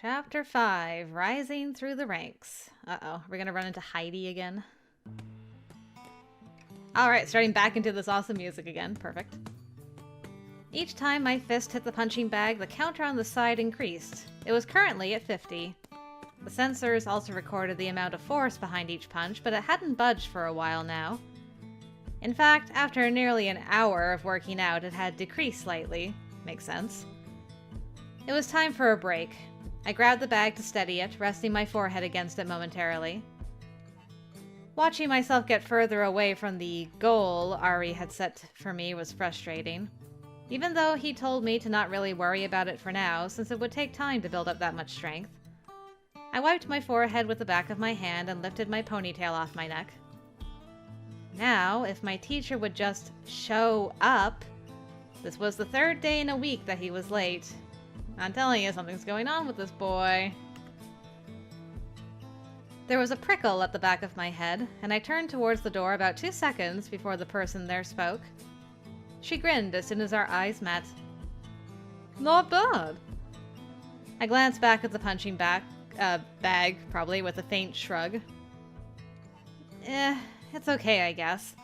Chapter 5, Rising Through the Ranks. Uh-oh, we're gonna run into Heidi again. Alright, starting back into this awesome music again. Perfect. Each time my fist hit the punching bag, the counter on the side increased. It was currently at 50. The sensors also recorded the amount of force behind each punch, but it hadn't budged for a while now. In fact, after nearly an hour of working out, it had decreased slightly. Makes sense. It was time for a break. I grabbed the bag to steady it, resting my forehead against it momentarily. Watching myself get further away from the goal Ari had set for me was frustrating. Even though he told me to not really worry about it for now, since it would take time to build up that much strength. I wiped my forehead with the back of my hand and lifted my ponytail off my neck. Now, if my teacher would just show up... This was the third day in a week that he was late. I'm telling you, something's going on with this boy. There was a prickle at the back of my head, and I turned towards the door about 2 seconds before the person there spoke. She grinned as soon as our eyes met. Not bad. I glanced back at the punching bag, probably, with a faint shrug. It's okay, I guess.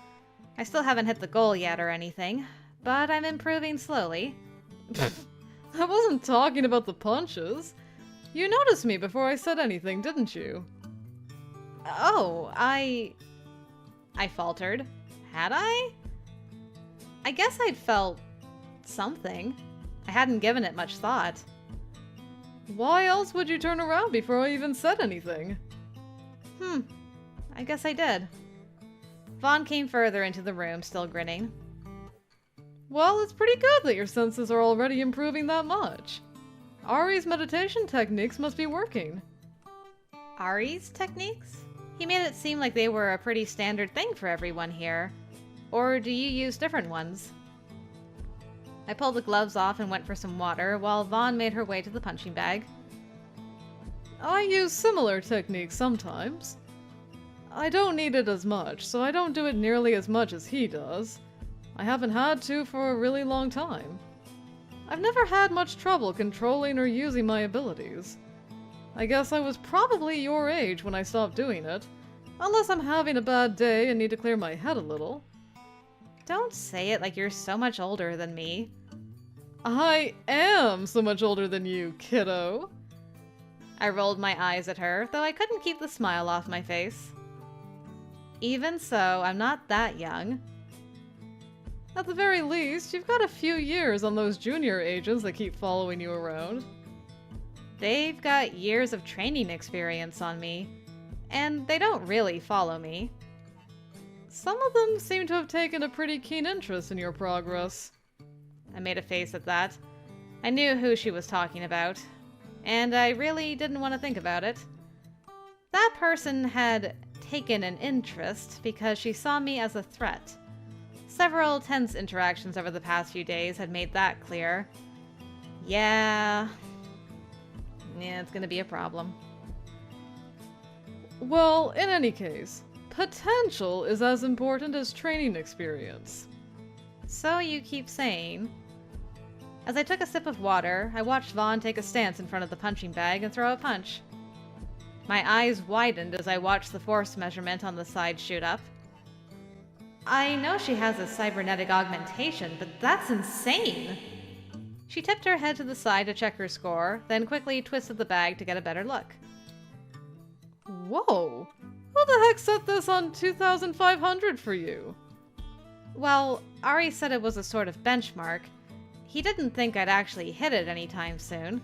I still haven't hit the goal yet or anything, but I'm improving slowly. I wasn't talking about the punches. You noticed me before I said anything, didn't you? Oh, I faltered. Had I? I guess I'd felt something. I hadn't given it much thought. Why else would you turn around before I even said anything? I guess I did. Vaughn came further into the room, still grinning. Well, it's pretty good that your senses are already improving that much. Ari's meditation techniques must be working. Ari's techniques? He made it seem like they were a pretty standard thing for everyone here. Or do you use different ones? I pulled the gloves off and went for some water, while Vaughn made her way to the punching bag. I use similar techniques sometimes. I don't need it as much, so I don't do it nearly as much as he does. I haven't had to for a really long time. I've never had much trouble controlling or using my abilities. I guess I was probably your age when I stopped doing it, unless I'm having a bad day and need to clear my head a little. Don't say it like you're so much older than me. I am so much older than you, kiddo. I rolled my eyes at her, though I couldn't keep the smile off my face. Even so, I'm not that young. At the very least, you've got a few years on those junior agents that keep following you around. They've got years of training experience on me, and they don't really follow me. Some of them seem to have taken a pretty keen interest in your progress. I made a face at that. I knew who she was talking about, and I really didn't want to think about it. That person had taken an interest because she saw me as a threat. Several tense interactions over the past few days had made that clear. Yeah, it's gonna be a problem. Well, in any case, potential is as important as training experience. So you keep saying. As I took a sip of water, I watched Vaughn take a stance in front of the punching bag and throw a punch. My eyes widened as I watched the force measurement on the side shoot up. I know she has a cybernetic augmentation, but that's insane! She tipped her head to the side to check her score, then quickly twisted the bag to get a better look. Whoa! Who the heck set this on 2,500 for you? Well, Ari said it was a sort of benchmark. He didn't think I'd actually hit it anytime soon.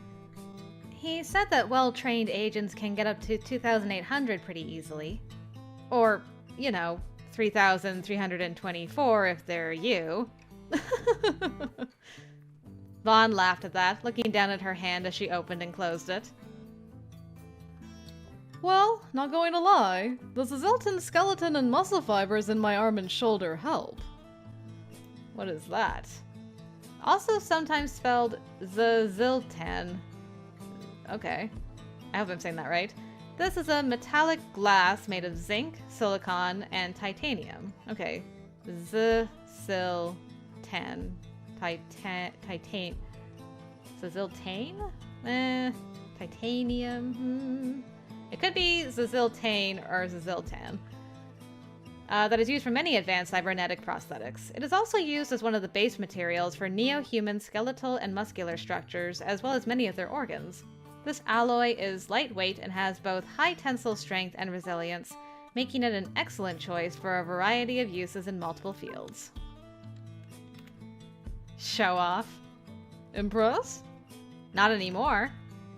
He said that well-trained agents can get up to 2,800 pretty easily. Or, 3,324 if they're you. Vaughn laughed at that, looking down at her hand as she opened and closed it. Well, not going to lie, the Zilton skeleton and muscle fibers in my arm and shoulder help. What is that? Also sometimes spelled Ziltan. Okay, I hope I'm saying that right. This is a metallic glass made of zinc, silicon, and titanium. Okay, Ziltan. Titan. Ziltane? Titanium. It could be Zaziltane or Zaziltan. That is used for many advanced cybernetic prosthetics. It is also used as one of the base materials for neo-human skeletal and muscular structures, as well as many of their organs. This alloy is lightweight and has both high tensile strength and resilience, making it an excellent choice for a variety of uses in multiple fields. Show off. Impressed? Not anymore.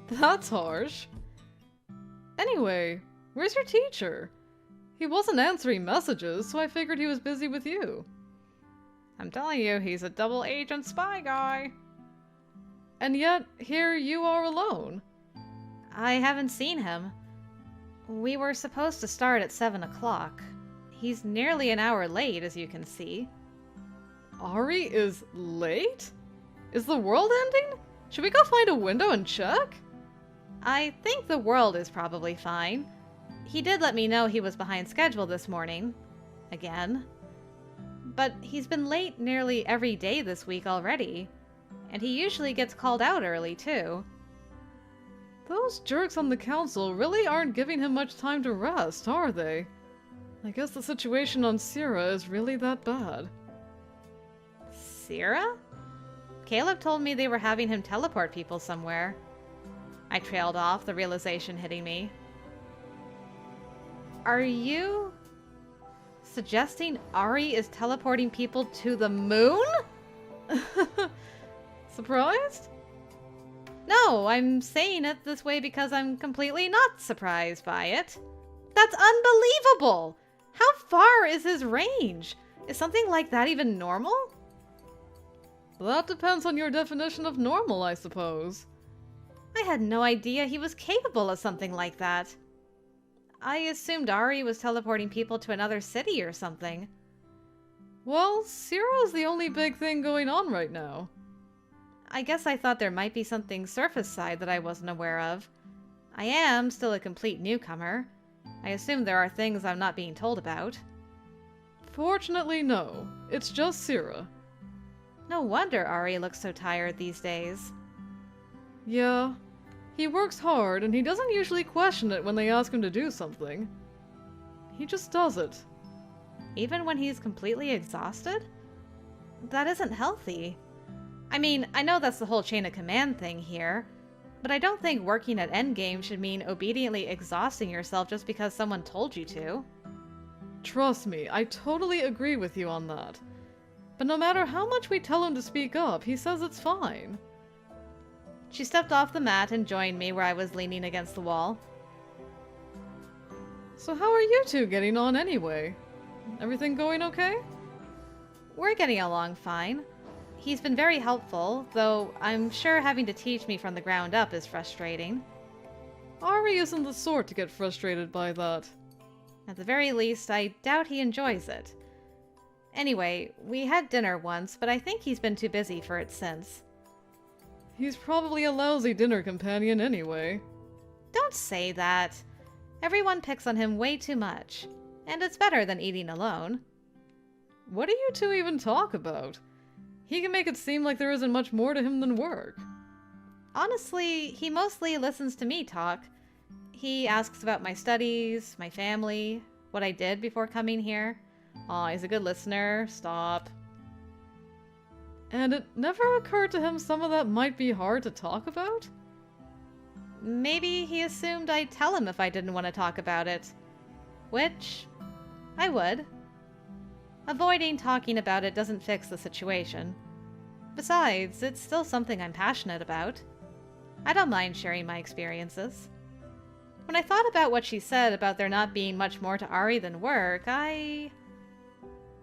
That's harsh. Anyway, where's your teacher? He wasn't answering messages, so I figured he was busy with you. I'm telling you, he's a double agent spy guy. And yet, here you are alone. I haven't seen him. We were supposed to start at 7 o'clock. He's nearly an hour late, as you can see. Ari is late? Is the world ending? Should we go find a window and check? I think the world is probably fine. He did let me know he was behind schedule this morning. Again. But he's been late nearly every day this week already. And he usually gets called out early, too. Those jerks on the council really aren't giving him much time to rest, are they? I guess the situation on Sierra is really that bad. Sierra? Caleb told me they were having him teleport people somewhere. I trailed off, the realization hitting me. Are you suggesting Ari is teleporting people to the moon? Surprised? No, I'm saying it this way because I'm completely not surprised by it. That's unbelievable! How far is his range? Is something like that even normal? That depends on your definition of normal, I suppose. I had no idea he was capable of something like that. I assumed Ari was teleporting people to another city or something. Well, Sierra's the only big thing going on right now. I guess I thought there might be something surface side that I wasn't aware of. I am still a complete newcomer. I assume there are things I'm not being told about. Fortunately, no. It's just Sierra. No wonder Ari looks so tired these days. Yeah. He works hard, and he doesn't usually question it when they ask him to do something. He just does it. Even when he's completely exhausted? That isn't healthy. I mean, I know that's the whole chain of command thing here, but I don't think working at Endgame should mean obediently exhausting yourself just because someone told you to. Trust me, I totally agree with you on that. But no matter how much we tell him to speak up, he says it's fine. She stepped off the mat and joined me where I was leaning against the wall. So how are you two getting on anyway? Everything going okay? We're getting along fine. He's been very helpful, though I'm sure having to teach me from the ground up is frustrating. Ari isn't the sort to get frustrated by that. At the very least, I doubt he enjoys it. Anyway, we had dinner once, but I think he's been too busy for it since. He's probably a lousy dinner companion anyway. Don't say that. Everyone picks on him way too much. And it's better than eating alone. What do you two even talk about? He can make it seem like there isn't much more to him than work. Honestly, he mostly listens to me talk. He asks about my studies, my family, what I did before coming here. Aw, he's a good listener. Stop. And it never occurred to him some of that might be hard to talk about? Maybe he assumed I'd tell him if I didn't want to talk about it. Which, I would. Avoiding talking about it doesn't fix the situation. Besides, it's still something I'm passionate about. I don't mind sharing my experiences. When I thought about what she said about there not being much more to Ari than work, I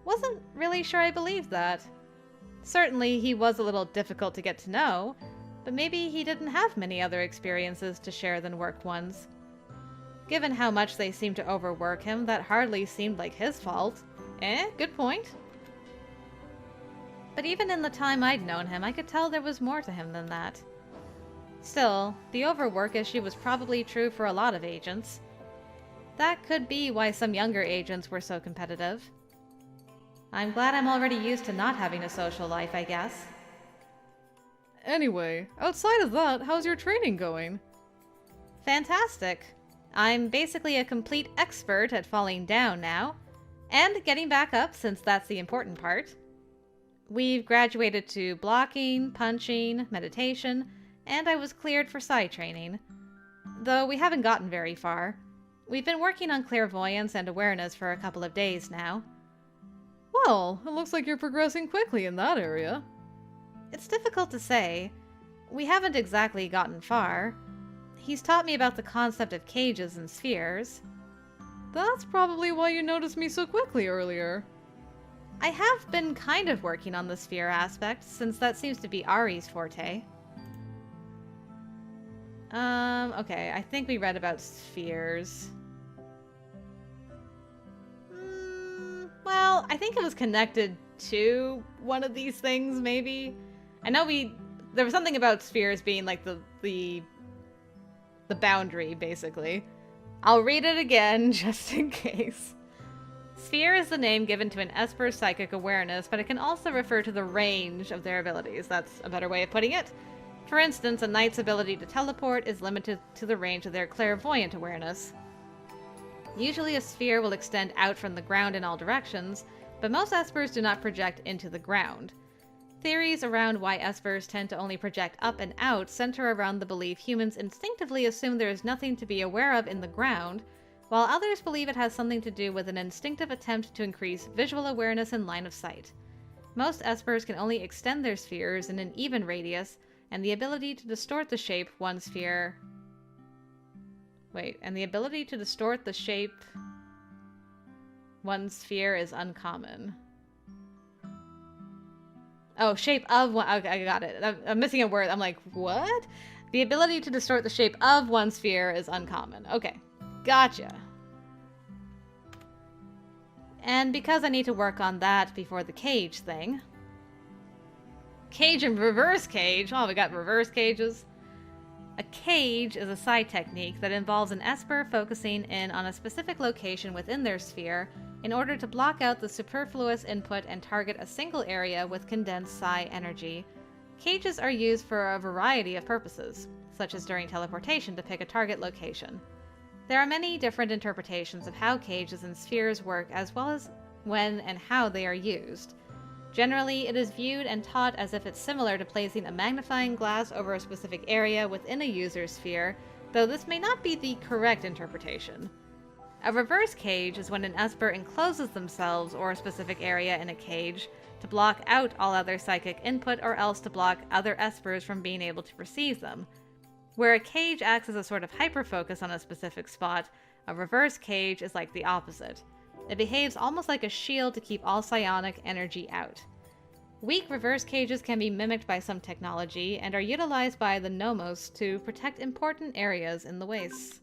wasn't really sure I believed that. Certainly, he was a little difficult to get to know, but maybe he didn't have many other experiences to share than work ones. Given how much they seemed to overwork him, that hardly seemed like his fault. Good point. But even in the time I'd known him, I could tell there was more to him than that. Still, the overwork issue was probably true for a lot of agents. That could be why some younger agents were so competitive. I'm glad I'm already used to not having a social life, I guess. Anyway, outside of that, how's your training going? Fantastic. I'm basically a complete expert at falling down now, and getting back up since that's the important part. We've graduated to blocking, punching, meditation, and I was cleared for psi training. Though we haven't gotten very far. We've been working on clairvoyance and awareness for a couple of days now. Well, it looks like you're progressing quickly in that area. It's difficult to say. We haven't exactly gotten far. He's taught me about the concept of cages and spheres. That's probably why you noticed me so quickly earlier. I have been kind of working on the sphere aspect, since that seems to be Ari's forte. Okay, I think we read about spheres. Well, I think it was connected to one of these things, maybe. I know there was something about spheres being like the boundary, basically. I'll read it again, just in case. Sphere is the name given to an Esper's psychic awareness, but it can also refer to the range of their abilities. That's a better way of putting it. For instance, a knight's ability to teleport is limited to the range of their clairvoyant awareness. Usually a sphere will extend out from the ground in all directions, but most Espers do not project into the ground. Theories around why Espers tend to only project up and out center around the belief humans instinctively assume there is nothing to be aware of in the ground, while others believe it has something to do with an instinctive attempt to increase visual awareness and line of sight. Most Espers can only extend their spheres in an even radius, and the ability to distort the shape one sphere... and the ability to distort the shape one sphere is uncommon. Oh, shape of one... Okay, I got it. I'm missing a word. I'm like, what? The ability to distort the shape of one sphere is uncommon. Okay, gotcha. And because I need to work on that before the cage thing... Cage and reverse cage? Oh, we got reverse cages. A cage is a psi technique that involves an Esper focusing in on a specific location within their sphere in order to block out the superfluous input and target a single area with condensed psi energy. Cages are used for a variety of purposes, such as during teleportation to pick a target location. There are many different interpretations of how cages and spheres work, as well as when and how they are used. Generally, it is viewed and taught as if it's similar to placing a magnifying glass over a specific area within a user's sphere, though this may not be the correct interpretation. A reverse cage is when an Esper encloses themselves or a specific area in a cage to block out all other psychic input or else to block other Espers from being able to perceive them. Where a cage acts as a sort of hyperfocus on a specific spot, a reverse cage is like the opposite. It behaves almost like a shield to keep all psionic energy out. Weak reverse cages can be mimicked by some technology and are utilized by the Nomos to protect important areas in the wastes.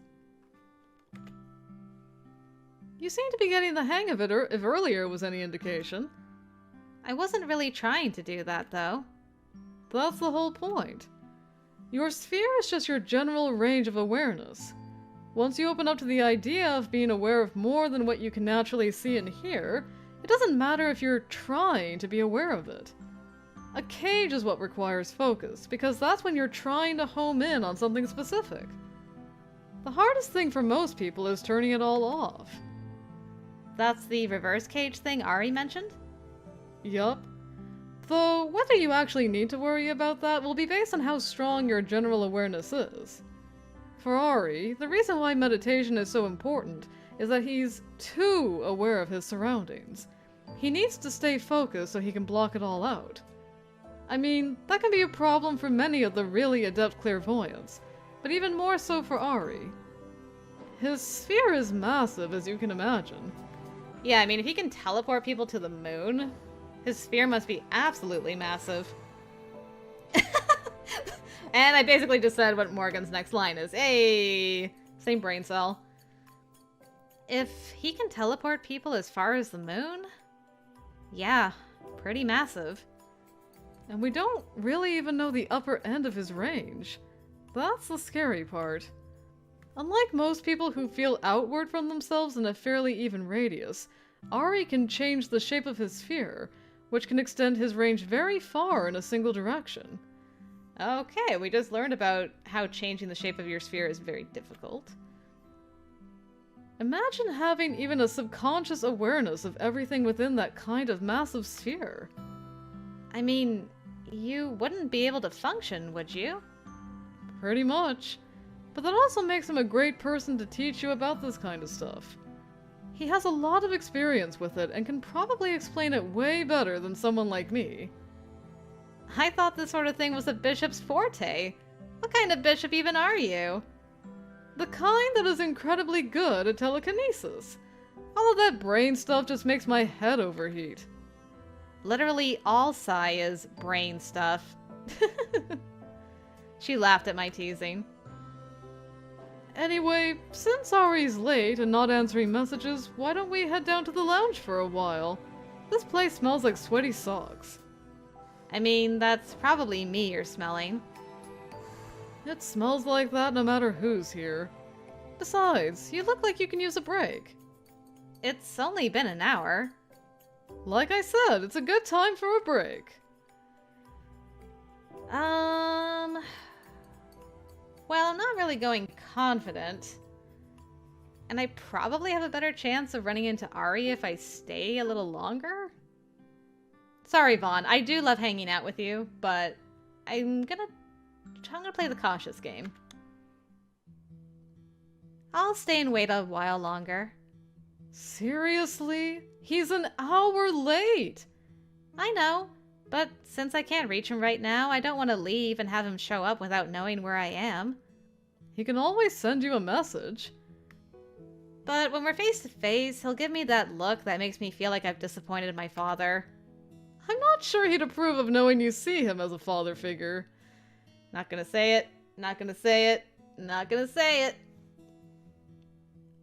You seem to be getting the hang of it, if earlier was any indication. I wasn't really trying to do that, though. That's the whole point. Your sphere is just your general range of awareness. Once you open up to the idea of being aware of more than what you can naturally see and hear, it doesn't matter if you're trying to be aware of it. A cage is what requires focus, because that's when you're trying to home in on something specific. The hardest thing for most people is turning it all off. That's the reverse cage thing Ari mentioned? Yup. Though, whether you actually need to worry about that will be based on how strong your general awareness is. For Ari, the reason why meditation is so important is that he's too aware of his surroundings. He needs to stay focused so he can block it all out. I mean, that can be a problem for many of the really adept clairvoyants, but even more so for Ari. His sphere is massive, as you can imagine. Yeah, I mean, if he can teleport people to the moon, his sphere must be absolutely massive. And I basically just said what Morgan's next line is. Hey! Same brain cell. If he can teleport people as far as the moon? Yeah, pretty massive. And we don't really even know the upper end of his range. That's the scary part. Unlike most people who feel outward from themselves in a fairly even radius, Ari can change the shape of his sphere, which can extend his range very far in a single direction. Okay, we just learned about how changing the shape of your sphere is very difficult. Imagine having even a subconscious awareness of everything within that kind of massive sphere. I mean, you wouldn't be able to function, would you? Pretty much. But that also makes him a great person to teach you about this kind of stuff. He has a lot of experience with it and can probably explain it way better than someone like me. I thought this sort of thing was a bishop's forte. What kind of bishop even are you? The kind that is incredibly good at telekinesis. All of that brain stuff just makes my head overheat. Literally all Psy is brain stuff. She laughed at my teasing. Anyway, since Ari's late and not answering messages, why don't we head down to the lounge for a while? This place smells like sweaty socks. I mean, that's probably me you're smelling. It smells like that no matter who's here. Besides, you look like you can use a break. It's only been an hour. Like I said, it's a good time for a break. Well, I'm not really going confident. And I probably have a better chance of running into Ari if I stay a little longer. Sorry, Vaughn. I do love hanging out with you, but I'm gonna play the cautious game. I'll stay and wait a while longer. Seriously? He's an hour late! I know, but since I can't reach him right now, I don't want to leave and have him show up without knowing where I am. He can always send you a message. But when we're face to face, he'll give me that look that makes me feel like I've disappointed my father. I'm not sure he'd approve of knowing you see him as a father figure. Not gonna say it, not gonna say it, not gonna say it.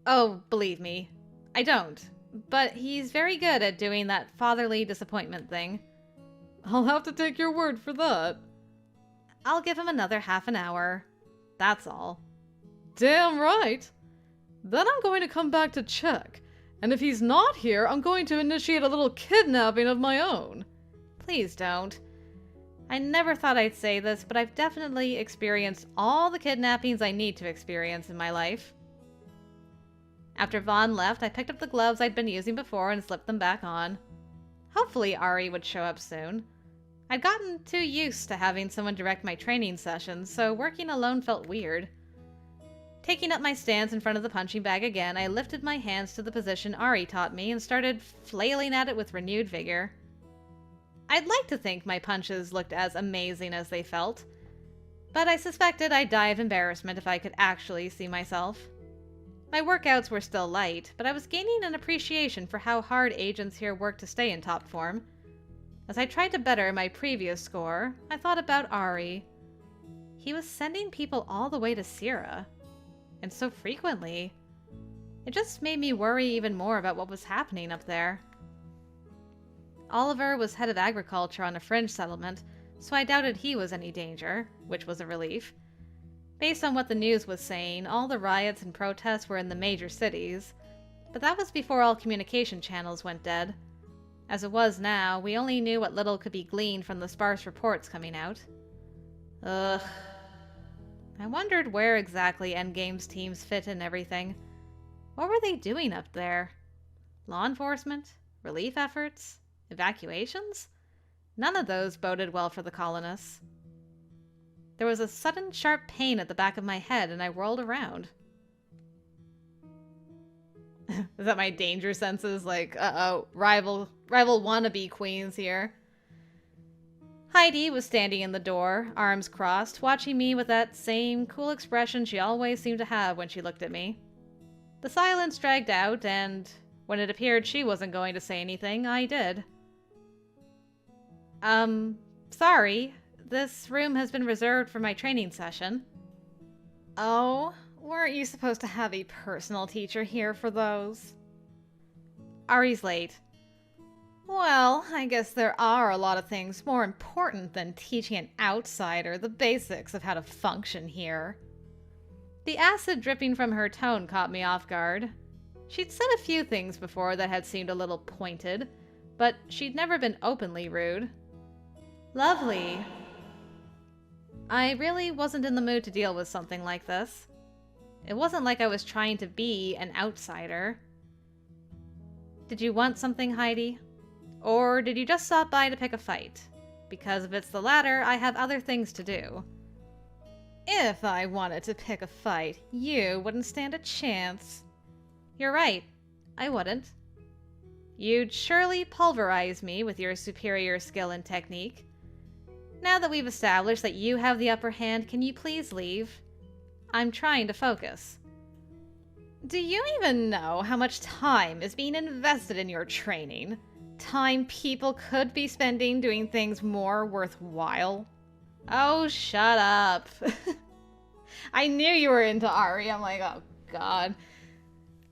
Oh, believe me, I don't. But he's very good at doing that fatherly disappointment thing. I'll have to take your word for that. I'll give him another half an hour. That's all. Damn right! Then I'm going to come back to check. And if he's not here, I'm going to initiate a little kidnapping of my own. Please don't. I never thought I'd say this, but I've definitely experienced all the kidnappings I need to experience in my life. After Vaughn left, I picked up the gloves I'd been using before and slipped them back on. Hopefully Ari would show up soon. I'd gotten too used to having someone direct my training sessions, so working alone felt weird. Taking up my stance in front of the punching bag again, I lifted my hands to the position Ari taught me and started flailing at it with renewed vigor. I'd like to think my punches looked as amazing as they felt, but I suspected I'd die of embarrassment if I could actually see myself. My workouts were still light, but I was gaining an appreciation for how hard agents here work to stay in top form. As I tried to better my previous score, I thought about Ari. He was sending people all the way to Sierra, and so frequently. It just made me worry even more about what was happening up there. Oliver was head of agriculture on a fringe settlement, so I doubted he was any danger, which was a relief. Based on what the news was saying, all the riots and protests were in the major cities, but that was before all communication channels went dead. As it was now, we only knew what little could be gleaned from the sparse reports coming out. Ugh. I wondered where exactly Endgame's teams fit in everything. What were they doing up there? Law enforcement? Relief efforts? Evacuations? None of those boded well for the colonists. There was a sudden sharp pain at the back of my head, and I whirled around. Is that my danger senses? Like, uh-oh, rival wannabe queens here. Heidi was standing in the door, arms crossed, watching me with that same cool expression she always seemed to have when she looked at me. The silence dragged out, and when it appeared she wasn't going to say anything, I did. Sorry. This room has been reserved for my training session. Oh, weren't you supposed to have a personal teacher here for those? Ari's late. Well, I guess there are a lot of things more important than teaching an outsider the basics of how to function here. The acid dripping from her tone caught me off guard. She'd said a few things before that had seemed a little pointed, but she'd never been openly rude. Lovely. I really wasn't in the mood to deal with something like this. It wasn't like I was trying to be an outsider. Did you want something, Heidi? Or did you just stop by to pick a fight? Because if it's the latter, I have other things to do. If I wanted to pick a fight, you wouldn't stand a chance. You're right. I wouldn't. You'd surely pulverize me with your superior skill and technique. Now that we've established that you have the upper hand, can you please leave? I'm trying to focus. Do you even know how much time is being invested in your training? Time people could be spending doing things more worthwhile? Oh, shut up. I knew you were into Ari. I'm like, oh god.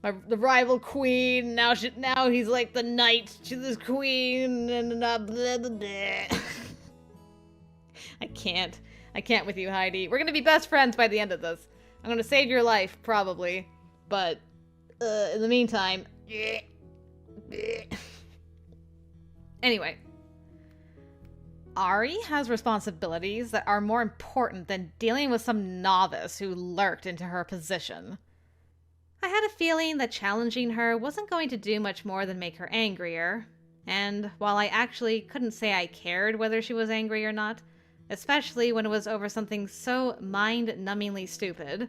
The rival queen, now he's like the knight to this queen, and blah, blah, blah, blah. I can't with you, Heidi. We're gonna be best friends by the end of this. I'm gonna save your life, probably. But, in the meantime... Anyway. Ari has responsibilities that are more important than dealing with some novice who lurked into her position. I had a feeling that challenging her wasn't going to do much more than make her angrier, and while I actually couldn't say I cared whether she was angry or not, especially when it was over something so mind-numbingly stupid.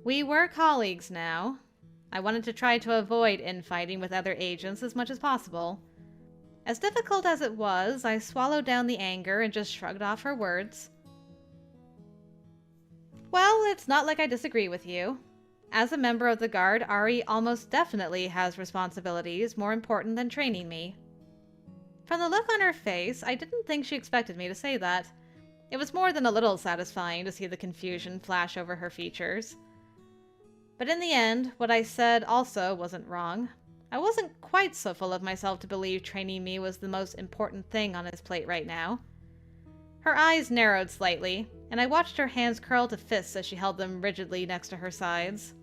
We were colleagues now. I wanted to try to avoid infighting with other agents as much as possible. As difficult as it was, I swallowed down the anger and just shrugged off her words. Well, it's not like I disagree with you. As a member of the Guard, Ari almost definitely has responsibilities more important than training me. From the look on her face, I didn't think she expected me to say that. It was more than a little satisfying to see the confusion flash over her features. But in the end, what I said also wasn't wrong. I wasn't quite so full of myself to believe training me was the most important thing on his plate right now. Her eyes narrowed slightly, and I watched her hands curl to fists as she held them rigidly next to her sides.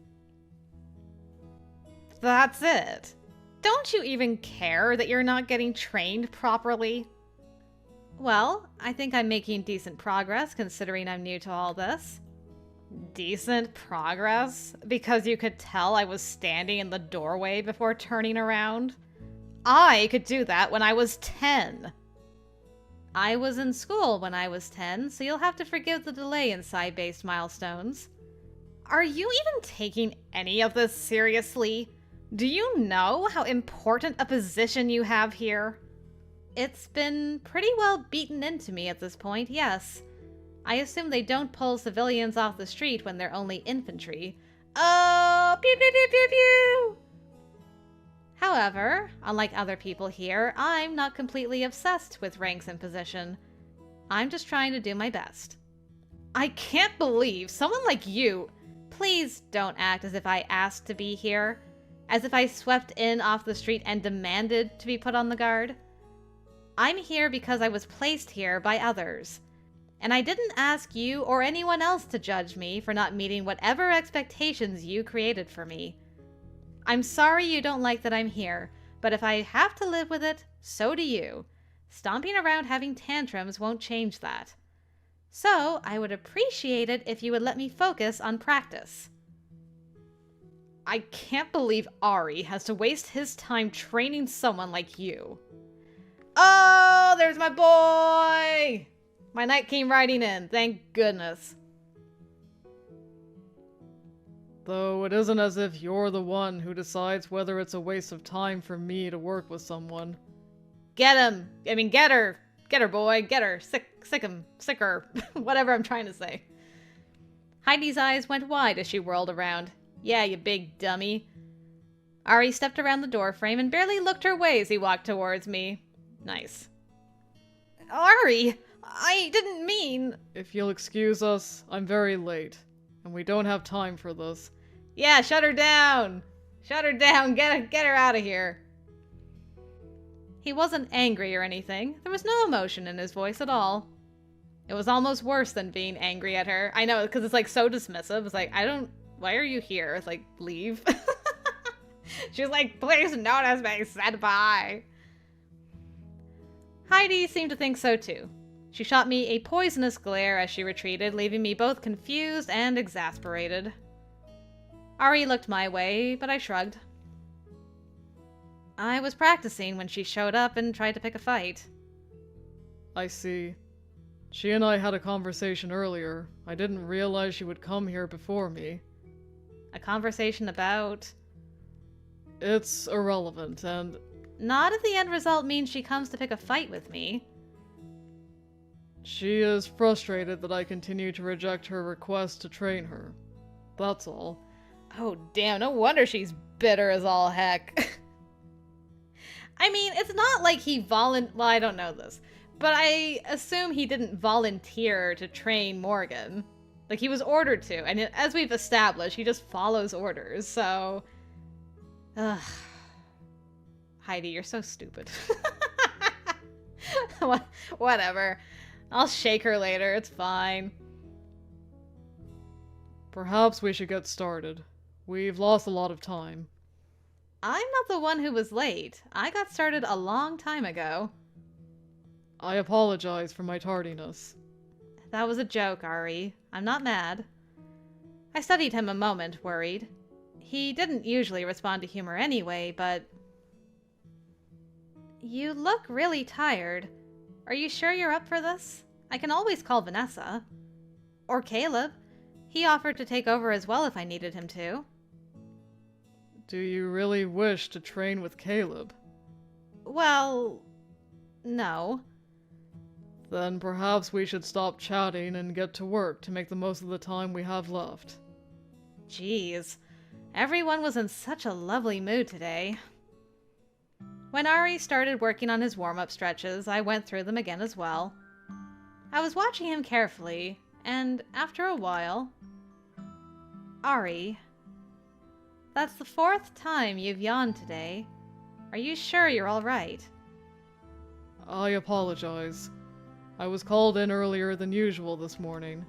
That's it. Don't you even care that you're not getting trained properly? Well, I think I'm making decent progress considering I'm new to all this. Decent progress? Because you could tell I was standing in the doorway before turning around? I could do that when I was 10. I was in school when I was 10, so you'll have to forgive the delay in psi-based milestones. Are you even taking any of this seriously? Do you know how important a position you have here? It's been pretty well beaten into me at this point, yes. I assume they don't pull civilians off the street when they're only infantry. Oh, pew pew pew pew pew! However, unlike other people here, I'm not completely obsessed with ranks and position. I'm just trying to do my best. I can't believe someone like you... Please don't act as if I asked to be here. As if I swept in off the street and demanded to be put on the guard. I'm here because I was placed here by others. And I didn't ask you or anyone else to judge me for not meeting whatever expectations you created for me. I'm sorry you don't like that I'm here, but if I have to live with it, so do you. Stomping around having tantrums won't change that. So, I would appreciate it if you would let me focus on practice. I can't believe Ari has to waste his time training someone like you. Oh, there's my boy! My knight came riding in, thank goodness. Though it isn't as if you're the one who decides whether it's a waste of time for me to work with someone. Get him! I mean, get her! Get her, boy! Get her! Sick him! Sick her! Whatever I'm trying to say. Heidi's eyes went wide as she whirled around. Yeah, you big dummy. Ari stepped around the doorframe and barely looked her way as he walked towards me. Nice. Ari! I didn't mean... If you'll excuse us, I'm very late, and we don't have time for this. Yeah, shut her down! Shut her down! Get her out of here! He wasn't angry or anything. There was no emotion in his voice at all. It was almost worse than being angry at her. I know, because it's like so dismissive. It's like, why are you here? It's like, leave. She's like, please notice me, senpai. Heidi seemed to think so too. She shot me a poisonous glare as she retreated, leaving me both confused and exasperated. Ari looked my way, but I shrugged. I was practicing when she showed up and tried to pick a fight. I see. She and I had a conversation earlier. I didn't realize she would come here before me. A conversation about... It's irrelevant, and... Not if the end result means she comes to pick a fight with me. She is frustrated that I continue to reject her request to train her. That's all. Oh damn, no wonder she's bitter as all heck. I mean, it's not like he well, I don't know this, but I assume he didn't volunteer to train Morgan. Like, he was ordered to, and as we've established, he just follows orders, so... Ugh. Heidi, you're so stupid. Whatever. I'll shake her later, it's fine. Perhaps we should get started. We've lost a lot of time. I'm not the one who was late. I got started a long time ago. I apologize for my tardiness. That was a joke, Ari. I'm not mad. I studied him a moment, worried. He didn't usually respond to humor anyway, but... You look really tired. Are you sure you're up for this? I can always call Vanessa. Or Caleb. He offered to take over as well if I needed him to. Do you really wish to train with Caleb? Well... no. Then perhaps we should stop chatting and get to work to make the most of the time we have left. Jeez. Everyone was in such a lovely mood today. When Ari started working on his warm-up stretches, I went through them again as well. I was watching him carefully, and after a while... Ari, that's the 4th time you've yawned today. Are you sure you're all right? I apologize. I was called in earlier than usual this morning.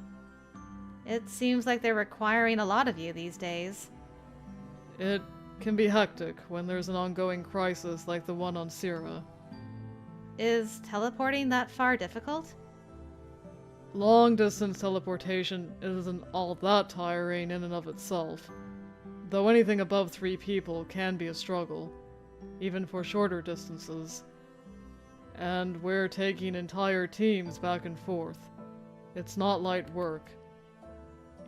It seems like they're requiring a lot of you these days. It can be hectic when there's an ongoing crisis like the one on Syrah. Is teleporting that far difficult? Long-distance teleportation isn't all that tiring in and of itself, though anything above 3 people can be a struggle, even for shorter distances. And we're taking entire teams back and forth. It's not light work.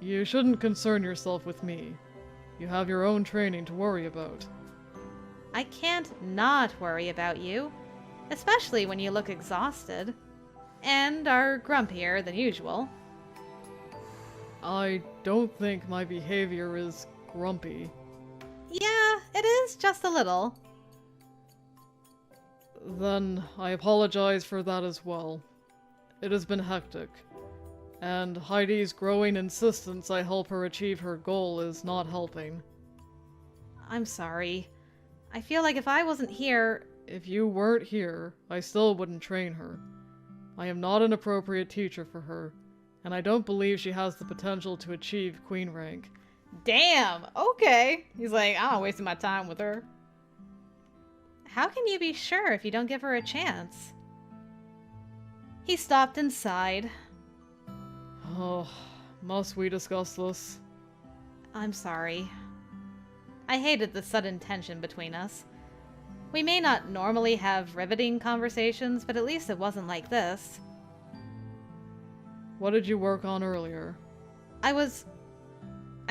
You shouldn't concern yourself with me. You have your own training to worry about. I can't not worry about you, especially when you look exhausted. And are grumpier than usual. I don't think my behavior is grumpy. Yeah, it is just a little. Then I apologize for that as well. It has been hectic. And Heidi's growing insistence I help her achieve her goal is not helping. I'm sorry. I feel like if I wasn't here... If you weren't here, I still wouldn't train her. I am not an appropriate teacher for her, and I don't believe she has the potential to achieve queen rank. Damn, okay. He's like, I'm not wasting my time with her. How can you be sure if you don't give her a chance? He stopped and sighed. Oh, must we discuss this? I'm sorry. I hated the sudden tension between us. We may not normally have riveting conversations, but at least it wasn't like this. What did you work on earlier? I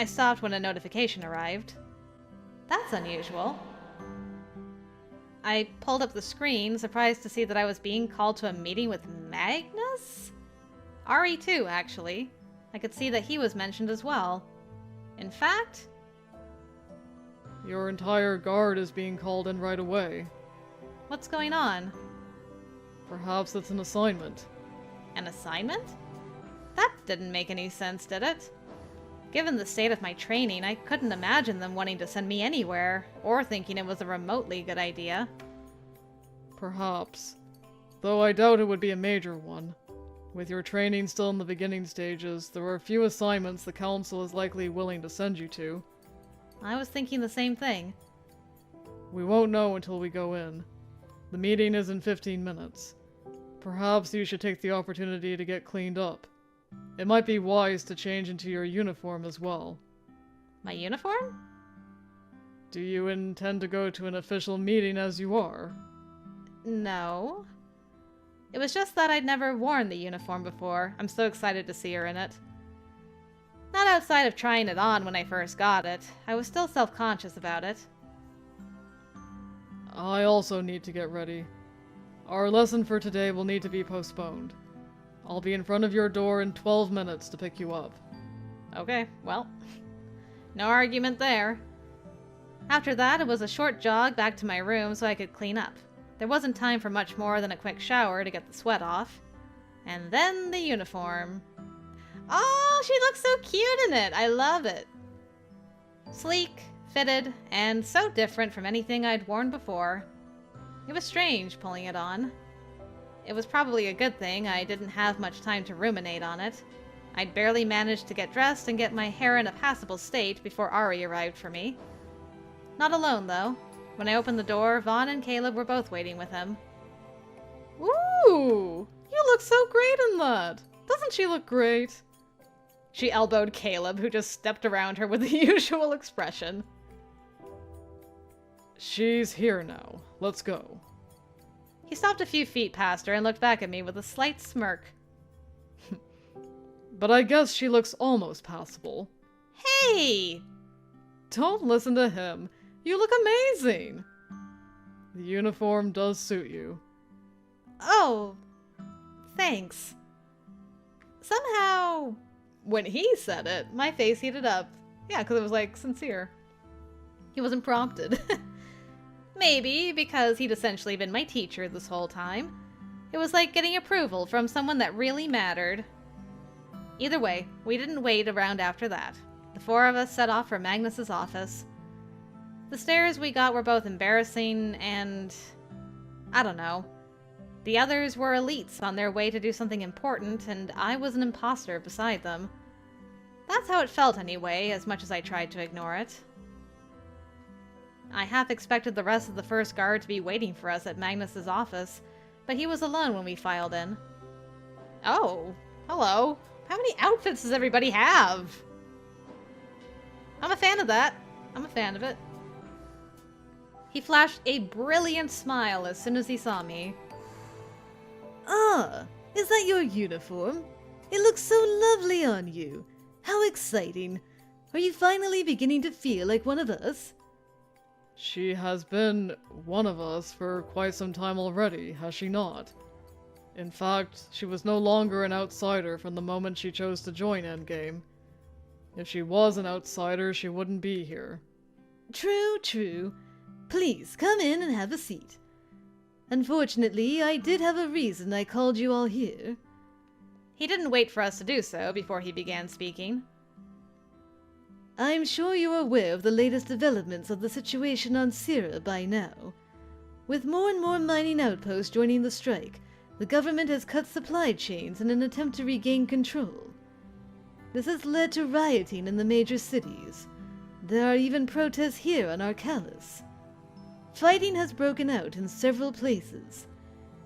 stopped when a notification arrived. That's unusual. I pulled up the screen, surprised to see that I was being called to a meeting with Magnus? Ari too, actually. I could see that he was mentioned as well. In fact... Your entire guard is being called in right away. What's going on? Perhaps it's an assignment. An assignment? That didn't make any sense, did it? Given the state of my training, I couldn't imagine them wanting to send me anywhere, or thinking it was a remotely good idea. Perhaps. Though I doubt it would be a major one. With your training still in the beginning stages, there are few assignments the Council is likely willing to send you to. I was thinking the same thing. We won't know until we go in. The meeting is in 15 minutes. Perhaps you should take the opportunity to get cleaned up. It might be wise to change into your uniform as well. My uniform? Do you intend to go to an official meeting as you are? No. It was just that I'd never worn the uniform before. I'm so excited to see her in it. Not outside of trying it on when I first got it. I was still self-conscious about it. I also need to get ready. Our lesson for today will need to be postponed. I'll be in front of your door in 12 minutes to pick you up. Okay, well, no argument there. After that, it was a short jog back to my room so I could clean up. There wasn't time for much more than a quick shower to get the sweat off. And then the uniform. Oh, she looks so cute in it! I love it! Sleek, fitted, and so different from anything I'd worn before. It was strange pulling it on. It was probably a good thing I didn't have much time to ruminate on it. I'd barely managed to get dressed and get my hair in a passable state before Ari arrived for me. Not alone, though. When I opened the door, Vaughn and Caleb were both waiting with him. Ooh! You look so great in that! Doesn't she look great? She elbowed Caleb, who just stepped around her with the usual expression. She's here now. Let's go. He stopped a few feet past her and looked back at me with a slight smirk. But I guess she looks almost passable. Hey! Don't listen to him. You look amazing! The uniform does suit you. Oh, thanks. Somehow, when he said it, my face heated up. Yeah, because it was, like, sincere. He wasn't prompted. Maybe because he'd essentially been my teacher this whole time. It was like getting approval from someone that really mattered. Either way, we didn't wait around after that. The four of us set off for Magnus's office. The stares we got were both embarrassing and... I don't know. The others were elites on their way to do something important, and I was an imposter beside them. That's how it felt anyway, as much as I tried to ignore it. I half expected the rest of the first guard to be waiting for us at Magnus's office, but he was alone when we filed in. Oh, hello. How many outfits does everybody have? I'm a fan of that. I'm a fan of it. He flashed a brilliant smile as soon as he saw me. Ah, is that your uniform? It looks so lovely on you. How exciting. Are you finally beginning to feel like one of us? She has been one of us for quite some time already, has she not? In fact, she was no longer an outsider from the moment she chose to join Endgame. If she was an outsider, she wouldn't be here. True, true. Please, come in and have a seat. Unfortunately, I did have a reason I called you all here. He didn't wait for us to do so before he began speaking. I'm sure you're aware of the latest developments of the situation on Syrah by now. With more and more mining outposts joining the strike, the government has cut supply chains in an attempt to regain control. This has led to rioting in the major cities. There are even protests here on Arcalis. Fighting has broken out in several places,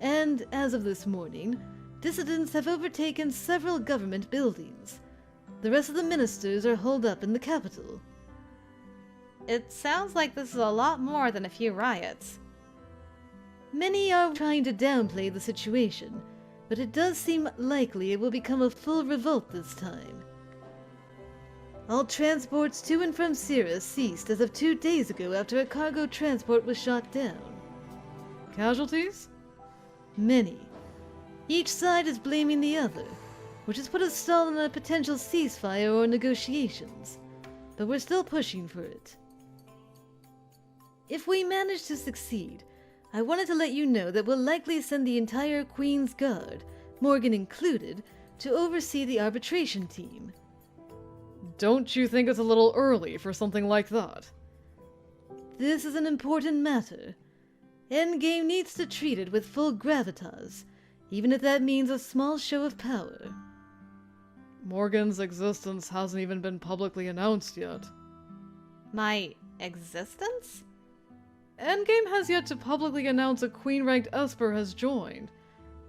and as of this morning, dissidents have overtaken several government buildings. The rest of the ministers are holed up in the capital. It sounds like this is a lot more than a few riots. Many are trying to downplay the situation, but it does seem likely it will become a full revolt this time. All transports to and from Syrah ceased as of 2 days ago after a cargo transport was shot down. Casualties? Many. Each side is blaming the other, which has put a stall on a potential ceasefire or negotiations, but we're still pushing for it. If we manage to succeed, I wanted to let you know that we'll likely send the entire Queen's Guard, Morgan included, to oversee the arbitration team. Don't you think it's a little early for something like that? This is an important matter. Endgame needs to treat it with full gravitas, even if that means a small show of power. Morgan's existence hasn't even been publicly announced yet. My existence? Endgame has yet to publicly announce a Queen-ranked Esper has joined.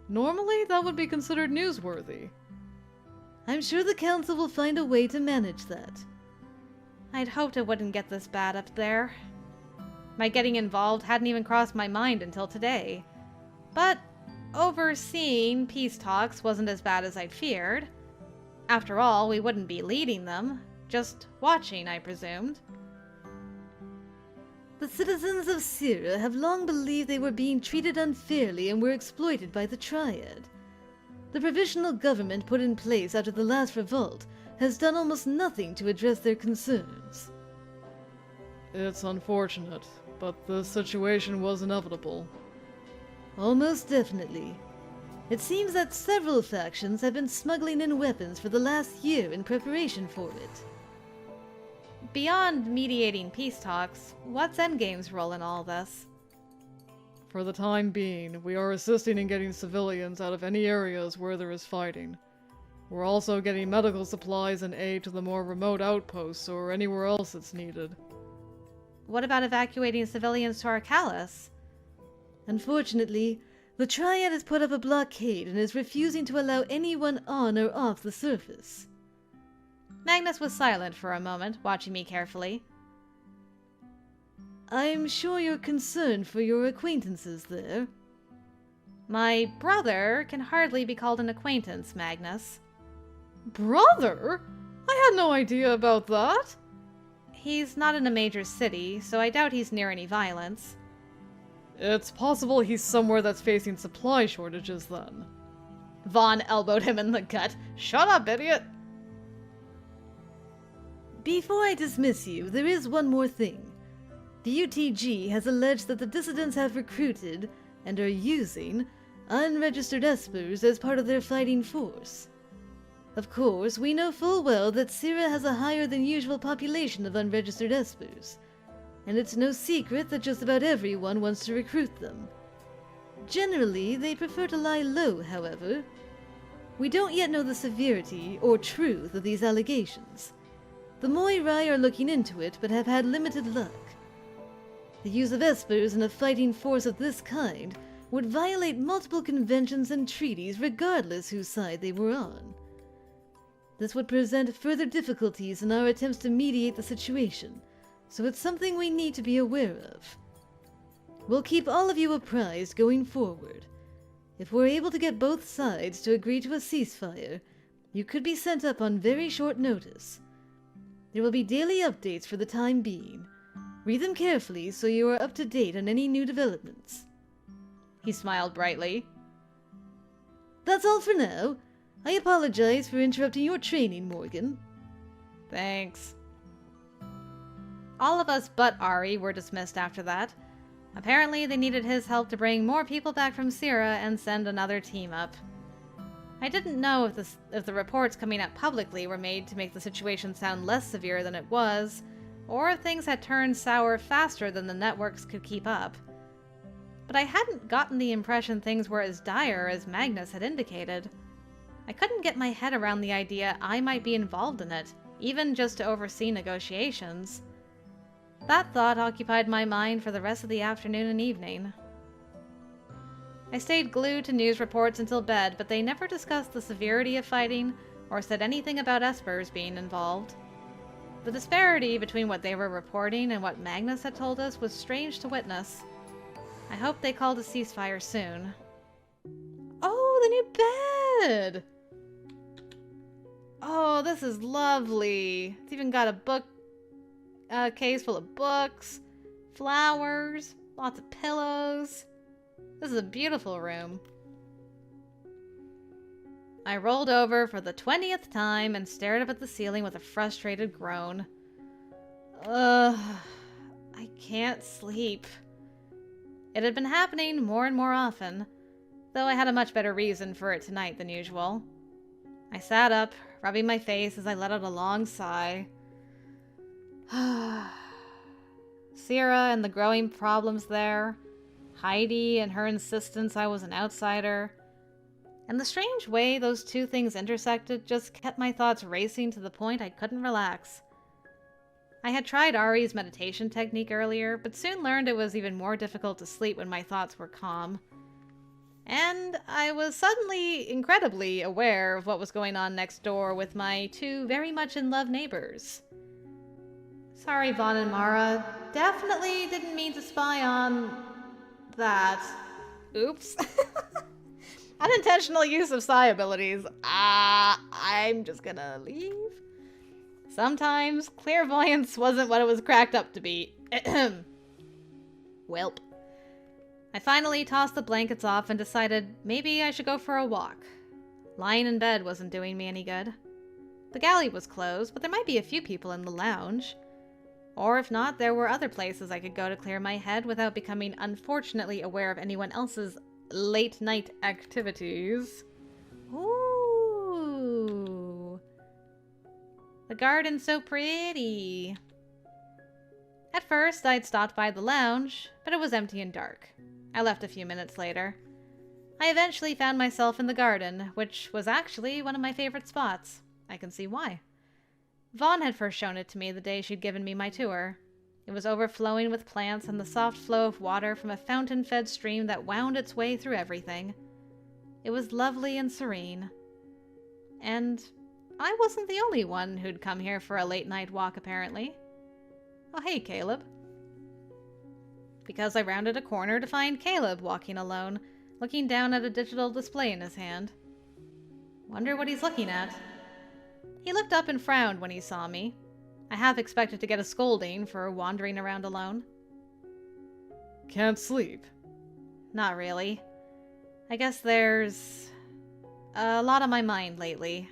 Normally, that would be considered newsworthy. I'm sure the council will find a way to manage that. I'd hoped it wouldn't get this bad up there. My getting involved hadn't even crossed my mind until today. But overseeing peace talks wasn't as bad as I'd feared. After all, we wouldn't be leading them, just watching, I presumed. The citizens of Syra have long believed they were being treated unfairly and were exploited by the Triad. The provisional government put in place after the last revolt has done almost nothing to address their concerns. It's unfortunate, but the situation was inevitable. Almost definitely. It seems that several factions have been smuggling in weapons for the last year in preparation for it. Beyond mediating peace talks, what's Endgame's role in all this? For the time being, we are assisting in getting civilians out of any areas where there is fighting. We're also getting medical supplies and aid to the more remote outposts or anywhere else it's needed. What about evacuating civilians to Arcalis? Unfortunately, the Triad has put up a blockade and is refusing to allow anyone on or off the surface. Magnus was silent for a moment, watching me carefully. I'm sure you're concerned for your acquaintances there. My brother can hardly be called an acquaintance, Magnus. Brother? I had no idea about that. He's not in a major city, so I doubt he's near any violence. It's possible he's somewhere that's facing supply shortages then. Vaughn elbowed him in the gut. Shut up, idiot! Before I dismiss you, there is one more thing. The UTG has alleged that the dissidents have recruited, and are using, unregistered Espers as part of their fighting force. Of course, we know full well that Syra has a higher than usual population of unregistered Espers, and it's no secret that just about everyone wants to recruit them. Generally, they prefer to lie low, however. We don't yet know the severity or truth of these allegations. The Moirai are looking into it, but have had limited luck. The use of Espers in a fighting force of this kind would violate multiple conventions and treaties regardless whose side they were on. This would present further difficulties in our attempts to mediate the situation, so it's something we need to be aware of. We'll keep all of you apprised going forward. If we're able to get both sides to agree to a ceasefire, you could be sent up on very short notice. There will be daily updates for the time being. Read them carefully so you are up to date on any new developments. He smiled brightly. That's all for now. I apologize for interrupting your training, Morgan. Thanks. All of us but Ari were dismissed after that. Apparently they needed his help to bring more people back from Syra and send another team up. I didn't know if the reports coming out publicly were made to make the situation sound less severe than it was, or if things had turned sour faster than the networks could keep up. But I hadn't gotten the impression things were as dire as Magnus had indicated. I couldn't get my head around the idea I might be involved in it, even just to oversee negotiations. That thought occupied my mind for the rest of the afternoon and evening. I stayed glued to news reports until bed, but they never discussed the severity of fighting or said anything about Espers being involved. The disparity between what they were reporting and what Magnus had told us was strange to witness. I hope they called a ceasefire soon. Oh, the new bed! Oh, this is lovely. It's even got a book case full of books, flowers, lots of pillows. This is a beautiful room. I rolled over for the 20th time and stared up at the ceiling with a frustrated groan. I can't sleep. It had been happening more and more often, though I had a much better reason for it tonight than usual. I sat up, rubbing my face as I let out a long sigh. Syra and the growing problems there, Heidi and her insistence I was an outsider, and the strange way those two things intersected just kept my thoughts racing to the point I couldn't relax. I had tried Ari's meditation technique earlier, but soon learned it was even more difficult to sleep when my thoughts were calm. And I was suddenly incredibly aware of what was going on next door with my two very much in love neighbors. Sorry, Vaughn and Mara. Definitely didn't mean to spy on that. Oops. Unintentional use of psi abilities. I'm just gonna leave. Sometimes clairvoyance wasn't what it was cracked up to be. Welp. I finally tossed the blankets off and decided maybe I should go for a walk. Lying in bed wasn't doing me any good. The galley was closed, but there might be a few people in the lounge. Or if not, there were other places I could go to clear my head without becoming unfortunately aware of anyone else's late-night activities. Ooh. The garden's so pretty. At first, I'd stopped by the lounge, but it was empty and dark. I left a few minutes later. I eventually found myself in the garden, which was actually one of my favorite spots. I can see why. Vaughn had first shown it to me the day she'd given me my tour. It was overflowing with plants and the soft flow of water from a fountain-fed stream that wound its way through everything. It was lovely and serene. And I wasn't the only one who'd come here for a late-night walk, apparently. Oh, hey, Caleb. Because I rounded a corner to find Caleb walking alone, looking down at a digital display in his hand. Wonder what he's looking at. He looked up and frowned when he saw me. I half expected to get a scolding for wandering around alone. Can't sleep? Not really. I guess there's a lot on my mind lately.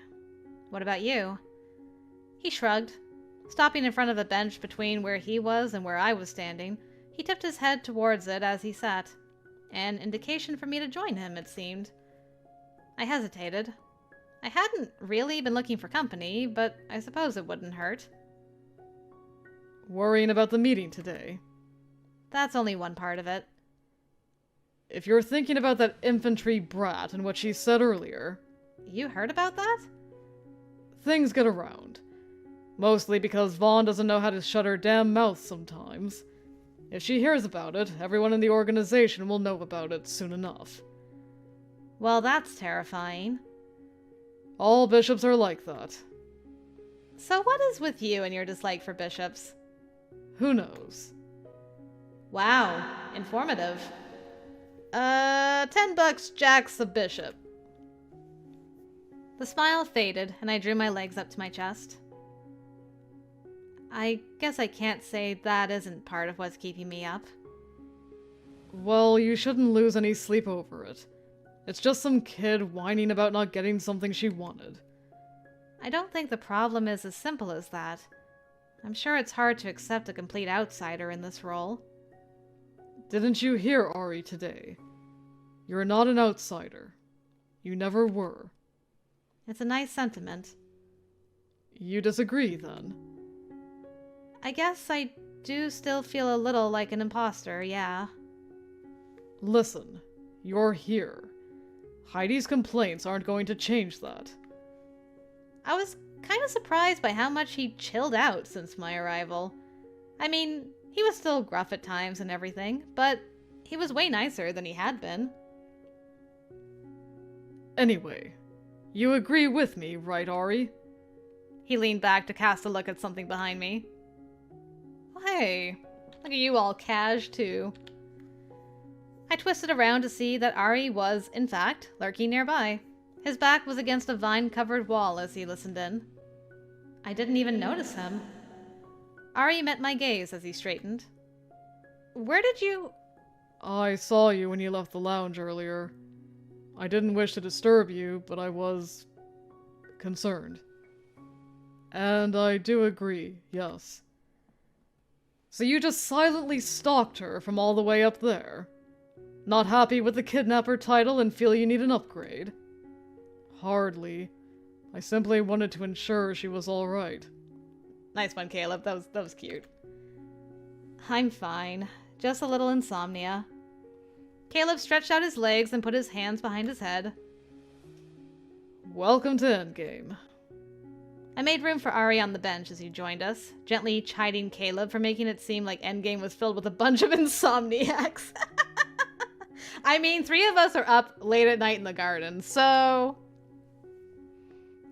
What about you? He shrugged. Stopping in front of a bench between where he was and where I was standing, he tipped his head towards it as he sat. An indication for me to join him, it seemed. I hesitated. I hadn't really been looking for company, but I suppose it wouldn't hurt. Worrying about the meeting today? That's only one part of it. If you're thinking about that infantry brat and what she said earlier... You heard about that? Things get around. Mostly because Vaughn doesn't know how to shut her damn mouth sometimes. If she hears about it, everyone in the organization will know about it soon enough. Well, that's terrifying. All bishops are like that. So what is with you and your dislike for bishops? Who knows? Wow, informative. $10 jacks a bishop. The smile faded, and I drew my legs up to my chest. I guess I can't say that isn't part of what's keeping me up. Well, you shouldn't lose any sleep over it. It's just some kid whining about not getting something she wanted. I don't think the problem is as simple as that. I'm sure it's hard to accept a complete outsider in this role. Didn't you hear Ari today? You're not an outsider. You never were. It's a nice sentiment. You disagree, then? I guess I do still feel a little like an imposter, yeah. Listen, you're here. Heidi's complaints aren't going to change that. I was kind of surprised by how much he chilled out since my arrival. I mean, he was still gruff at times and everything, but he was way nicer than he had been. Anyway, you agree with me, right, Ari? He leaned back to cast a look at something behind me. Hey, look at you all cash, too. I twisted around to see that Ari was, in fact, lurking nearby. His back was against a vine-covered wall as he listened in. I didn't even notice him. Ari met my gaze as he straightened. Where did you... I saw you when you left the lounge earlier. I didn't wish to disturb you, but I was... concerned. And I do agree, yes. So you just silently stalked her from all the way up there? Not happy with the kidnapper title and feel you need an upgrade? Hardly. I simply wanted to ensure she was alright. Nice one, Caleb. That was cute. I'm fine. Just a little insomnia. Caleb stretched out his legs and put his hands behind his head. Welcome to Endgame. I made room for Ari on the bench as he joined us, gently chiding Caleb for making it seem like Endgame was filled with a bunch of insomniacs. I mean, 3 of us are up late at night in the garden, so...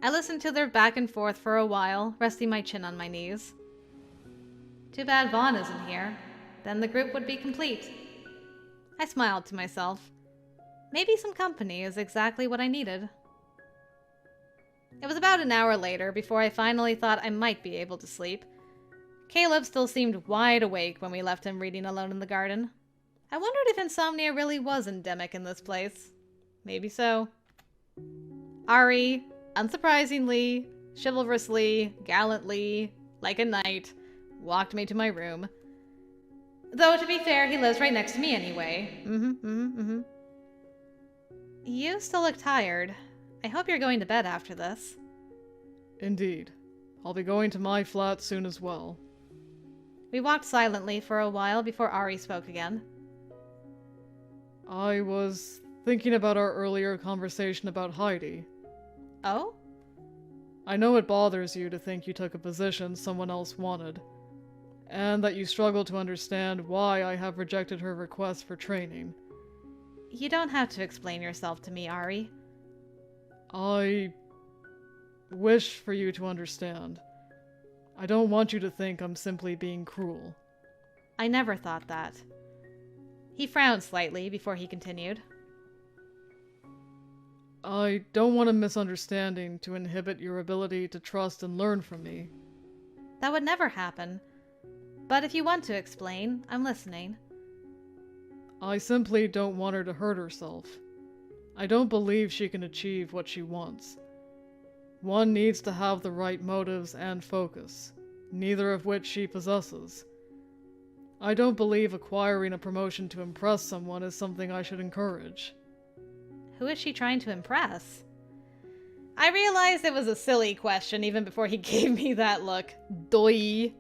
I listened to their back and forth for a while, resting my chin on my knees. Too bad Vaughn isn't here. Then the group would be complete. I smiled to myself. Maybe some company is exactly what I needed. It was about an hour later before I finally thought I might be able to sleep. Caleb still seemed wide awake when we left him reading alone in the garden. I wondered if insomnia really was endemic in this place. Maybe so. Ari, unsurprisingly, chivalrously, gallantly, like a knight, walked me to my room. Though, to be fair, he lives right next to me anyway. You still look tired. I hope you're going to bed after this. Indeed. I'll be going to my flat soon as well. We walked silently for a while before Ari spoke again. I was thinking about our earlier conversation about Heidi. Oh? I know it bothers you to think you took a position someone else wanted, and that you struggle to understand why I have rejected her request for training. You don't have to explain yourself to me, Ari. I wish for you to understand. I don't want you to think I'm simply being cruel. I never thought that. He frowned slightly before he continued. I don't want a misunderstanding to inhibit your ability to trust and learn from me. That would never happen. But if you want to explain, I'm listening. I simply don't want her to hurt herself. I don't believe she can achieve what she wants. One needs to have the right motives and focus, neither of which she possesses. I don't believe acquiring a promotion to impress someone is something I should encourage. Who is she trying to impress? I realized it was a silly question even before he gave me that look. Doi.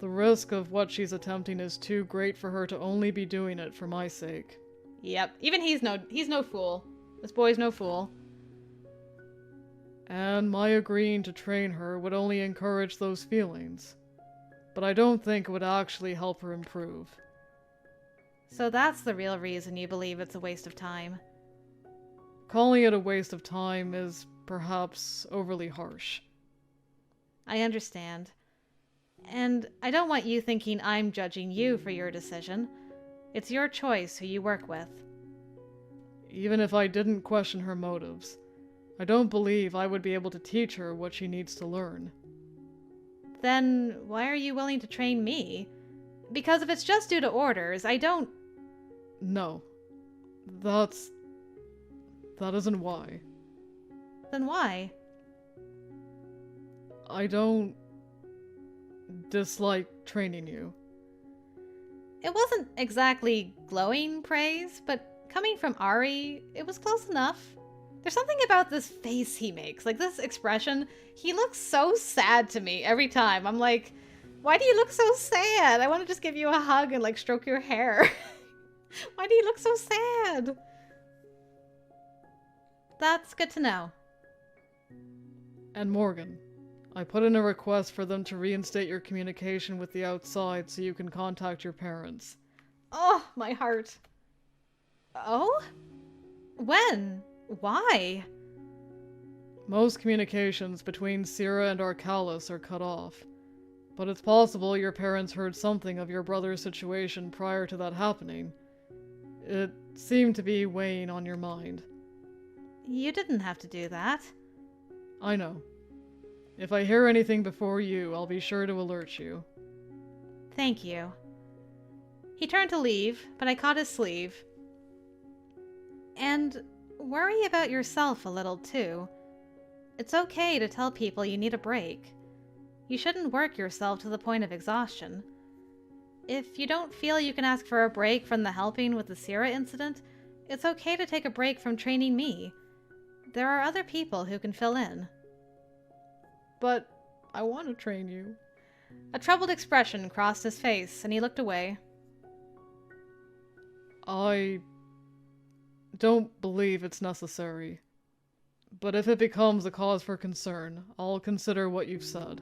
The risk of what she's attempting is too great for her to only be doing it for my sake. Yep, even he's no fool. This boy's no fool. And my agreeing to train her would only encourage those feelings. But I don't think it would actually help her improve. So that's the real reason you believe it's a waste of time. Calling it a waste of time is perhaps overly harsh. I understand. And I don't want you thinking I'm judging you for your decision. It's your choice who you work with. Even if I didn't question her motives, I don't believe I would be able to teach her what she needs to learn. Then why are you willing to train me? Because if it's just due to orders, I don't... No. That isn't why. Then why? I don't dislike training you. It wasn't exactly glowing praise, but coming from Ari, it was close enough. There's something about this face he makes, like this expression. He looks so sad to me every time. I'm like, why do you look so sad? I want to just give you a hug and like stroke your hair. Why do you look so sad? That's good to know. And Morgan, I put in a request for them to reinstate your communication with the outside so you can contact your parents. Oh, my heart. Oh? When? Why? Most communications between Syrah and Arcalis are cut off, but it's possible your parents heard something of your brother's situation prior to that happening. It seemed to be weighing on your mind. You didn't have to do that. I know. If I hear anything before you, I'll be sure to alert you. Thank you. He turned to leave, but I caught his sleeve. And worry about yourself a little, too. It's okay to tell people you need a break. You shouldn't work yourself to the point of exhaustion. If you don't feel you can ask for a break from the helping with the Syrah incident, it's okay to take a break from training me. There are other people who can fill in. But I want to train you. A troubled expression crossed his face, and he looked away. I don't believe it's necessary. But if it becomes a cause for concern, I'll consider what you've said.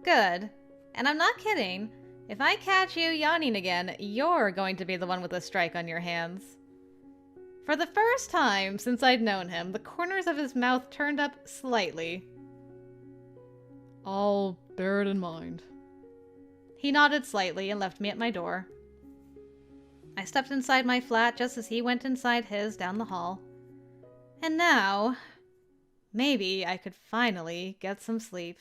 Good. And I'm not kidding. If I catch you yawning again, you're going to be the one with a strike on your hands. For the first time since I'd known him, the corners of his mouth turned up slightly. I'll bear it in mind. He nodded slightly and left me at my door. I stepped inside my flat just as he went inside his down the hall. And now, maybe I could finally get some sleep.